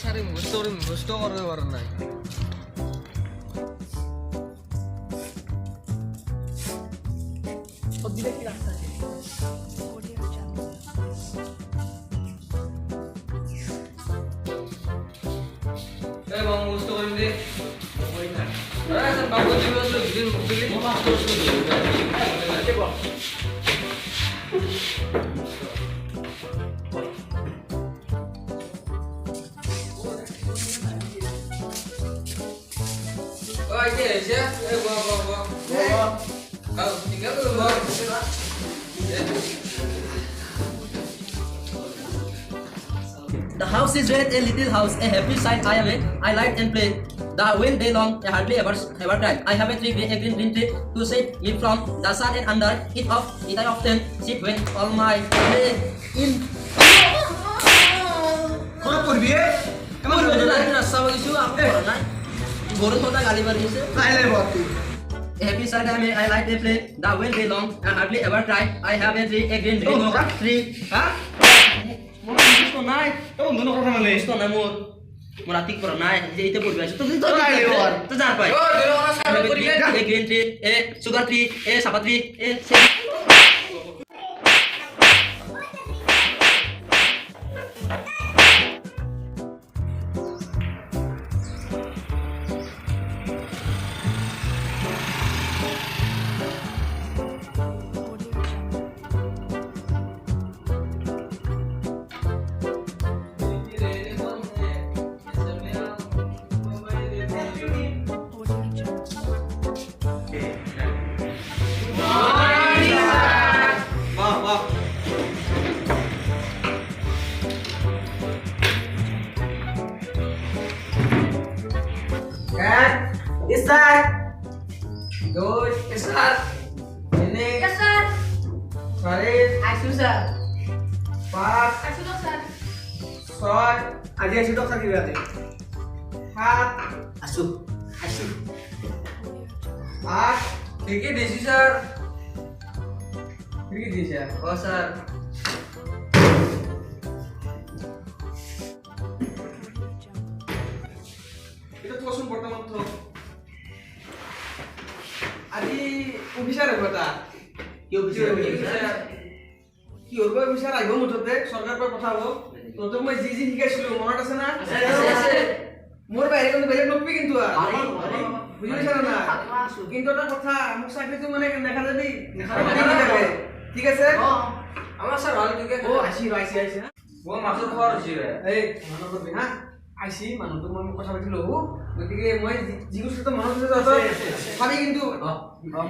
সারে মুখস্থ করতে পারেন নাই দিলে কি রাস্তা আছে এই মামু মুখস্থ করেন দে ওই না আরে স্যার বাবু জীবন তো দিন দিলে মামা মুখস্থ করে Oi, que é isso? Eu vou. Tinggal tuh, Bang. The house is red, a little house, a happy sight I am in. I light and play. The wind day long, I hardly ever cry. I have a tree, a green tree, to sit in from the sun and under it off. It I often sit when all my day in. Kau pergi? Kamu udah lagi rasa begitu? Aku pernah naik. Baru thought kali baru ini. Thailand waktu. A happy sight I light and play. The wind day long, I hardly ever cry. I have a tree, a green tree. Hah? Mau musuh naik. Kamu dono kau mana? Musuh naik mur. Muratik pernah naik. Jadi itu berbeda. Itu lewat. Itu jangan pak. Oh, dulu orang A sekarang pergi kan? green tree, sugar tree, sapat tree, Wah. Kan? Isar. Dos, Isar. Ini. Yes, sir. Farid. Asu, sir. Pak. Asu, dok, sir. Soy. Aja sudah sakit berarti. Hat. asuh. Ak. Kiki desi, Sir. Kiki desi ya? Oh, Sir. Itu tuasun pertama tuh. Adi officer কথা কি officer? কি ওর officer আইব মুঠতে সরকার পর কথা হবো তো তো মই জি শিখাইছিলো মনত আছে না মোর বাইরে কিন্তু বেলেগ নকবি কিন্তু আর বুঝিছ না কিন্তু এটা কথা মোক চাকরিটো মানে দেখা যাবি ঠিক আছে আমার স্যার ভালো ঠিক আছে ও আইছি ও মাছৰ খবৰ হৈছে এই মনত করবি হা আইছি মানুহটো মই কথা পাতিলো গতিকে মই যি কৈছো তো মনত আছে তত ভাবি কিন্তু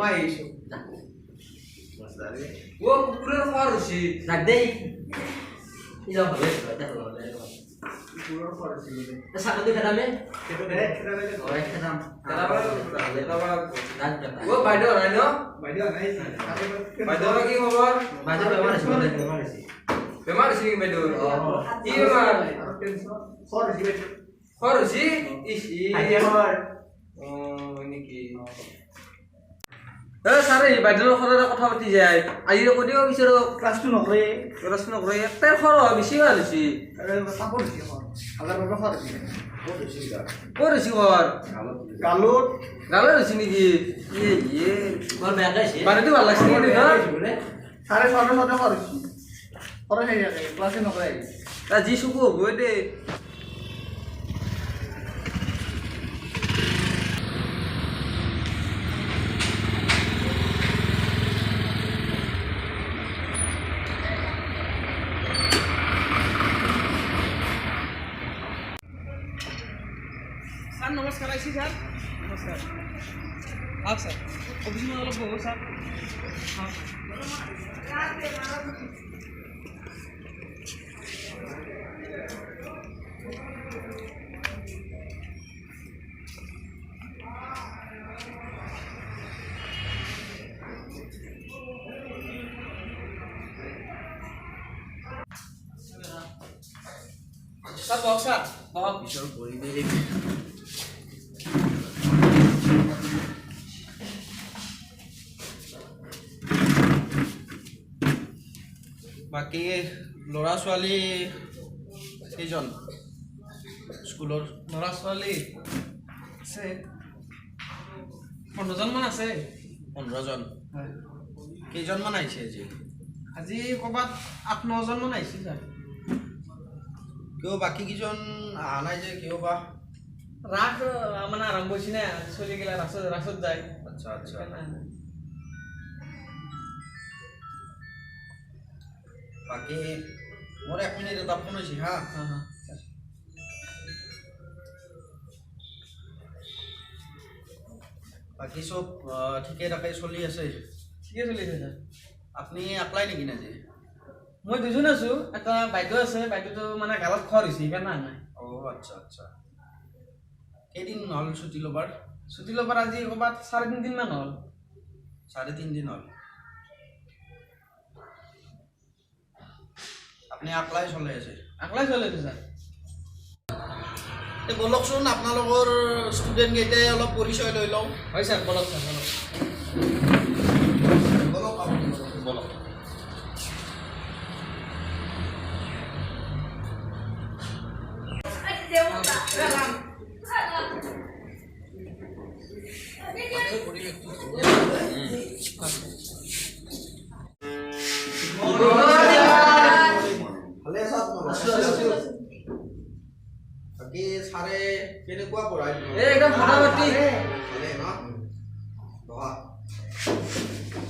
মই আইছো ও কুকুরের খবর হৈছে Nak deh. Iya boleh, dah boleh. কুকুরের খবর হৈছে Satu tu kadang ni. Itu deh, kita deh. Oh, kadang. ও বাইদেউ নাই ন Baju naik. বাইদেউৰ কি খবৰ Baca memang ada sebenarnya. বেমাৰ হৈছে নেকি বাইদেউ কি বেমাৰ Kor sih. খবৰ হৈছে ইস Kor. অ নেকি ছাৰে বাইদেউৰ খবৰ কথা পাতি যায় আজি কৈ দিও বিচাৰো Kelas tuh nongre. ক্লাছ নকৰে একটাই খৰ বেছি ভাল হৈছে Sapor sih kor. Agar berapa kor sih? ক'ত হৈছে খবৰ Galut. গালে হৈছে নেকি ইয়ে Kau berada sih. মানুহটো ভাল লাগছে নেকি ন Sare sore kor sih. Kor sih ya kayak kelas nongre. আজি চকু হ'বই দে স্যার নমস্কার আইছি স্যার নমস্কার আপ স্যার অফিসে অলপ বহু sir sir box sir Bisa boleh deh. বাকী ল'ৰা ছোৱালী কেইজন স্কুলৰ ল'ৰা ছোৱালী আছে 15জন মান আছে 15জন হয় কেইজনমান আহিছে আজি আজি ক'ৰবাত 8-9জন মান আহিছে ছাৰ কিয় বাকী কেইজন অহা নাই যে কিয় বা ৰাস মানে আৰম্ভ হৈছে না চলি গেলা ৰাসত যায় আচ্ছা আচ্ছা বাকী মোৰ 1 মিনিট এটা ফোন হৈছে হা বাকী চব ঠিকে থাকে চলি আছে ঠিকে চলি আছে ছাৰ আপুনি এপ্লাই নেকি নাজি মই দুজন আছো এটা বাইদেউ আছে বাইদেউটো মানে গালত খৰ হৈছে সেইকাৰণে নাই আচ্ছা আচ্ছা কেইদিন হ'ল ছুটি ল'বাৰ ছুটি ল'বাৰ আজি ক'ৰবাত 3.5 দিন মান হ'ল 3.5 দিন হ'ল আপুনি এপ্লাই চলাই আছে আকলাই চলি আছে ছাৰ বলকচোন আপোনালোকৰ ষ্টুডেণ্ট কেইটাই অলপ পৰিচয় লৈ লওঁ হয় ছাৰ বলক ছাৰ বলক বলক আপুনি বলক ভালে আছা বাকী ছাৰে কেনেকুৱা পঢ়াই একদম ফটাফটি ভালে ন বহা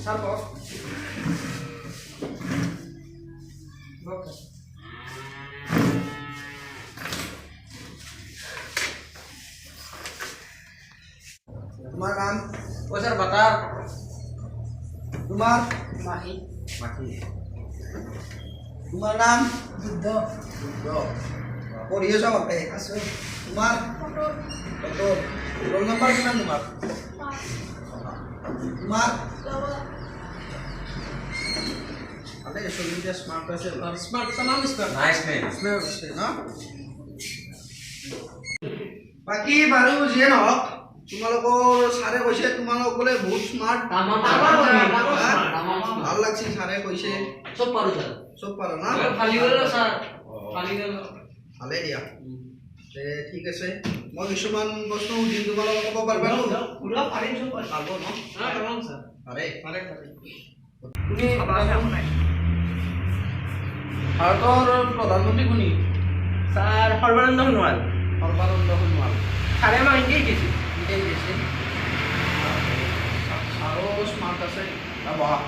ছাৰ বহক বহক তোমাৰ নাম অ' ছাৰ বাটাৰ তোমাৰ মাহী মাখি তোমাৰ নাম বুদ্ধ বুদ্ধ পঢ়ি আছা বাপে আছো তোমাৰ কটৰ ৰোল নম্বৰ কিমান তোমাৰ তোমাৰ ভালে চলিটা স্মাৰ্ট আছে স্মাৰ্ট তামাম স্মাৰ্ট Nice man. স্মাৰ্ট আছে ন বাকী বাৰু যিয়ে নহওক তোমালোকৰ ছাৰে কৈছে তোমালোক বোলে বহুত স্মাৰ্ট ভাল লাগছে ছাৰে কৈছে চব পাৰো ছাৰ চব পাৰা না ফালি গ'ল ছাৰ ফালি গ'ল ভালে দিয়া তে ঠিক আছে মই কিছুমান প্ৰশ্ন সুধিম তোমালোকে ক'ব পাৰিবা ন পুৰা পাৰিম চব পাৰব ন পাৰিম ছাৰ পাৰে পাৰে পাৰে তুমি ভাৰতৰ প্ৰধানমন্ত্ৰী কোনি ছাৰ সৰ্বানন্দ সোণোৱাল সৰ্বানন্দ সোণোৱাল ছাৰে আমাক এনেকেই দিছে এটাই দিছে আৰু স্মাৰ্ট আছে বহা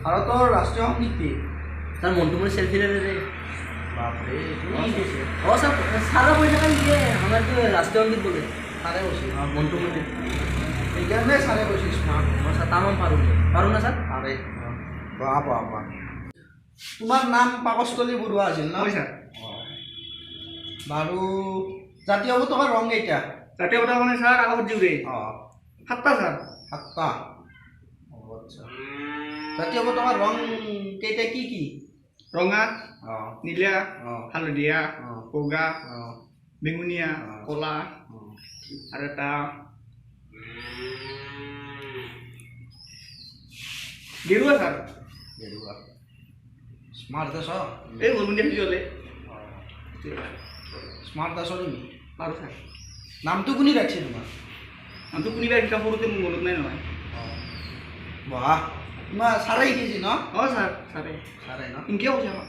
ভাৰতৰ ৰাষ্ট্ৰীয় সংগীত কি Sir, montu mon selfie le de. বাপৰে Oh, sir, सारा पैसा kan দিয়ে আমাৰ তো ৰাষ্ট্ৰীয় সঙ্গীত বলে ছাৰে কৈছে মন্টু মন্টু সেইকাৰণে ছাৰে কৈছে স্মাৰ্ট ও স্যাৰ তামাম পাৰুন না স্যাৰ পাৰে বহা বহা বহা তোমাৰ নাম পাকস্থলী বৰুৱা আছিল ন ছাৰ বাৰু জাতীয় পতাকাৰ ৰং কেইটা জাতীয় পতাকা মানে ছাৰ আগত জুৰে অঁ 7টা ছাৰ 7টা আচ্ছা জাতীয় পতাকাৰ ৰং কেইটা কি কি ৰঙা অঁ নীলা অঁ হালধীয়া অঁ বগা অঁ বেঙুনীয়া অঁ। ক'লা অঁ আৰু এটা গেৰুৱা ছাৰ গেৰুৱা স্মাৰ্ট আছ এই হলমুণ্ডীয়া পিছলে স্মাৰ্ট আছ তুমি পাৰোঁ ছাৰ নামটো কোনে ৰাখিছে তোমাৰ নামটো কোনোবা কিতাপ সৰুতে মোৰ মনত নাই নহয় বহা তোমাৰ ছাৰে শিকিছে ন অঁ ছাৰ ছাৰে ছাৰে ন ইনকে কৈছে আমাক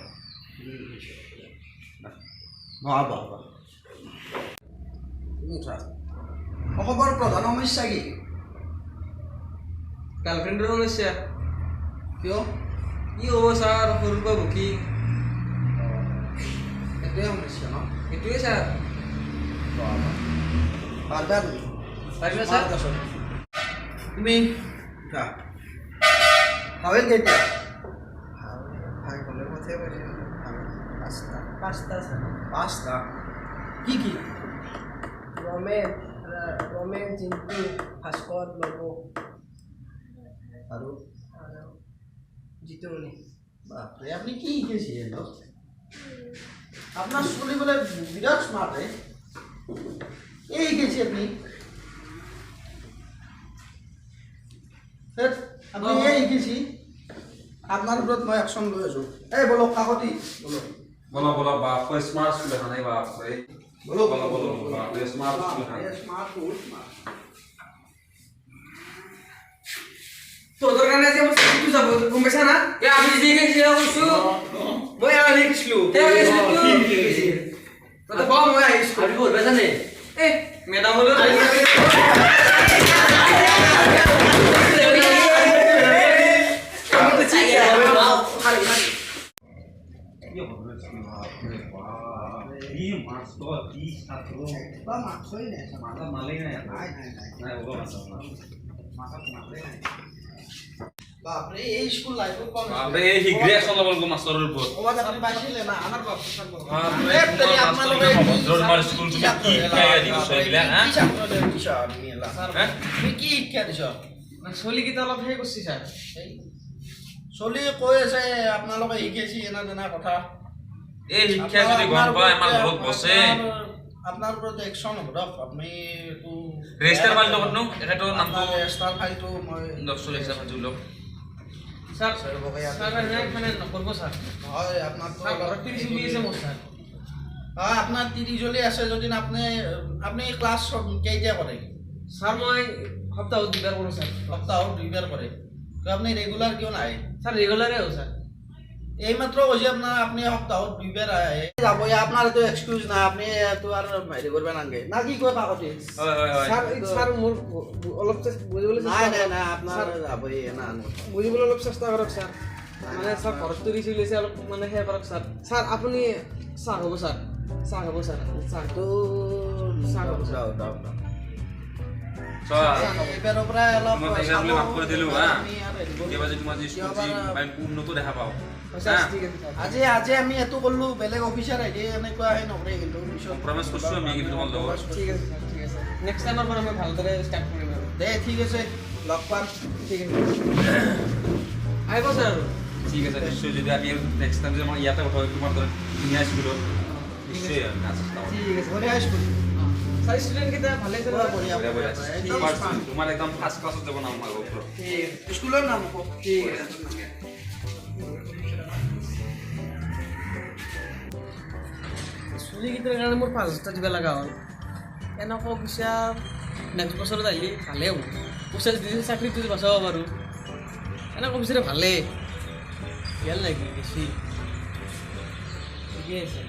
বহা বহা বহা তুমি উঠা অসমৰ প্ৰধান সমস্যা কি গাৰ্লফ্ৰেণ্ডৰ সমস্যা কিয় কি হ'ব ছাৰ সৰুৰ পৰা বুকি সেইটোৱে সমস্যা ন সেইটোৱে ছাৰ বহা বহা পাৰিবা তুমি পাৰিবা ছাৰ স্মাৰ্ট আছ তুমি উঠা হয় কেতিয়া ভাই গ'লে কথাই পাৰি পাঁচটা ছাৰ পাঁচটা কি কি ৰমেন জিন্তু ভাস্কৰ লবু আৰু জিতুমণি বাপৰে আপুনি কি শিকিছে আপোনাৰ চলিবলৈ বিৰাট স্মাৰ্ট এই শিকিছে আপুনি হেৎ, আপুনি এই শিকিছে আপোনাৰ ওপৰত মই একশ্যন লৈ আছোঁ এই বলক কাকতি বলক बोलो बोलो बाप को स्मार्ट स्कूल है नहीं बाप भाई बोलो बोलो बोलो बाप ये स्मार्ट स्कूल है স্মাৰ্ট বহুত স্মাৰ্ট তোদের কারণে যে আমার কিছু যাব গম পাইছ না এ আমি জি গেছি অবশ্য মই আর লিখিছলু তে তো বাবা মই আইছলু আমি বলবে জানে এ ম্যাডাম হলো ये मार्क्स तो 30 ছাত্র বা মাছই নাই মাথা মালেই নাই নাই নাই নাই নাই ওগো মাথা মাথাত মাছই নাই বাপৰে এই স্কুল লাইফত কম বাপরে এই হিগ্রেশন লেভেল কো মাস্টারের উপর ওবাদ আপনি পাইছিলে না আমার বাপ সব বাপরে তোমার মাস্টার ভদ্রমার স্কুল তুমি কি শিক্ষা দিছ এগুলা হ্যাঁ হ্যাঁ তুমি কি শিক্ষা দিছ না চলি কিটা অলপ হে করছি স্যার চলি কৈ আছে আপোনালোকে শিকাইছি এনা তেনা কথা এই শিক্ষা যদি গম পায় আমার ঘৰত বসে আপনার উপর একশন হ'ব দক আপনি তো রেজিস্টার ফাইল তো করনো এটাটো নামটো রেজিস্টার ফাইলটো মই 10 রেজিস্টার ফাইল জুলক স্যার স্যার মানে নকরব স্যার হয় আপনার তো স্যার ঘৰত 30 চলি আছে মোৰ স্যার হ্যাঁ আপনার 30 চলি আছে যদি আপনি আপনি ক্লাস কেইটা করে স্যার মই সপ্তাহত দুবাৰ কৰো স্যাৰ সপ্তাহত দুইবাৰ কৰে তো আপনি ৰেগুলাৰ কিয় নাই স্যাৰ ৰেগুলাৰে हो স্যাৰ এইমাত্ৰ কৈছে আপোনাৰ আপুনি সপ্তাহত দুইবাৰ আহে যাব আপোনাৰ তো এক্সকিউজ নাই আপনি তো আৰ হেৰি কৰিব নালাগে না কি কয় কাকতি হয় হয় হয় স্যাৰ স্যাৰ মোৰ অলপ বুজিবলৈ নাই নাই নাই আপোনাৰ যাবই না বুজিবলৈ অলপ চেষ্টা কৰক স্যাৰ মানে স্যাৰ ঘৰত 30 চলি আছে অলপ মানে হে কৰক স্যার স্যার আপুনি চাহ হ'ব স্যার চাহ হ'ব স্যার চাহটো চাহ হ'ব স্যার সো এইবাৰৰ পৰা অলপ মই এক্সাম্পল মাফ কৰি দিলো হা আমি আৰু হেৰি কৰিম। কেবা যদি তোমাৰ যি স্কুল যি মই উন্নত দেখা পাও স্যার ঠিক আছে স্যার আজি আজি আমি এটো করলো বেলেগ অফিসার আইডি এনেকুৱা হে নকৰে কিন্তু পিছত প্ৰমিস কৰিছো আমি কিন্তু তোমাৰ লগত ঠিক আছে স্যাৰ ঠিক আছে নেক্সট টাইমৰ পৰা মই ভালদৰে ষ্টাৰ্ট কৰিম আৰু দে ঠিক আছে লগ পাম ঠিক আছে আহিব স্যাৰ আৰু ঠিক আছে নিশ্চয় যদি আমি নেক্সট টাইম যে মই ইয়াতে কথা তোমাৰ দৰে ধুনীয়া স্কুলত নিশ্চয় আমি চেষ্টা কৰিম ঠিক আছে বঢ়িয়া স্কুল স্যাৰ স্টুডেন্ট কেইটা ভালে আছে পুৰা বঢ়িয়া বঢ়িয়া বঢ়িয়া একদম smart। তোমাৰ একদম ফাৰ্ষ্ট ক্লাছত যাব নাম আমাৰ ওপৰত ঠিক স্কুলৰ নাম কওক ঠিক আছে চুলিকেইটাৰ কাৰণে মোৰ 5,000 দিব লগা হ'ল এনেকুৱা পইচা নেক্সট বছৰত আহিলে ভালেই হ'ব পইচা যদি চাকৰিটো যদি বচাব পাৰোঁ এনেকুৱা পইচাৰে ভালেই ভাল নেকি বেছি ঠিকেই আছে